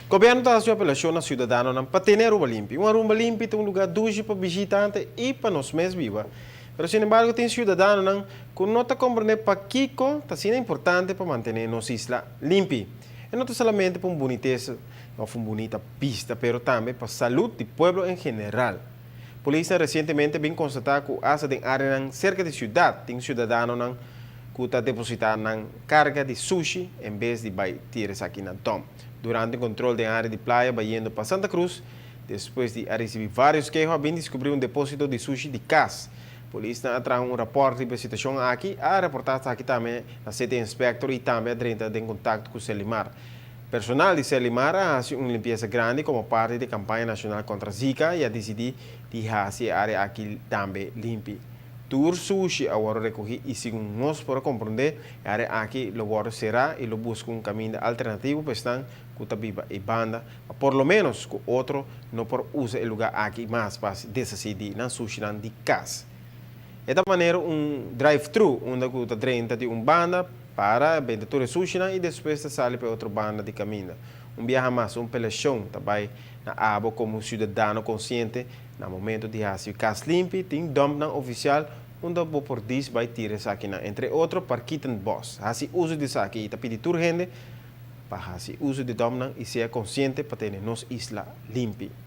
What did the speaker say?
Governo está fazendo apelação aos cidadãos para ter rumba limpa. Uma rumba limpa é um lugar dúvida para visitantes e para nós mesmos vivos. Mas, sin embargo, tem cidadãos que não estão compreendendo para que está sendo importante para manter nossa isla limpa. E não somente para uma boniteza, uma bonita pista, mas também para a saúde do povo em geral. A polícia recentemente vem constatar que asa de área cerca da cidade tem cidadãos que estão depositando carga de sushi em vez de tirar aqui na dom. Durante o controle da área de praia, indo para Santa Cruz, depois de receber vários queixos, bem descobriu um depósito de sushi de casa. A polícia atrás um reporte de situação aqui, a reportagem aqui também na sede inspector e também dentro de contato com o Selimar. Personal de Selimar faz uma limpeza grande como parte da campanha nacional contra Zika e a decidir deixar a área aqui também limpa. Tour sushi agora recorrer e segundo nós para compreender a área aqui agora será e lo busca um caminho alternativo para estar com a viva e banda, por lo menos com outro não por usar o lugar aqui mais para decidir na sushi de casa. De maneira drive-thru onde custa 30 de banda para vender sushi e depois sai para outra banda de caminho. Viaje mais, peleção também na aba como cidadão consciente no momento de fazer casa limpa, tem dom oficial onde vou por diz vai tirar aqui entre outros para quitar boss. Assim uso de aqui e pedir urgente para fazer uso de dom e ser consciente para ter nossa isla limpa.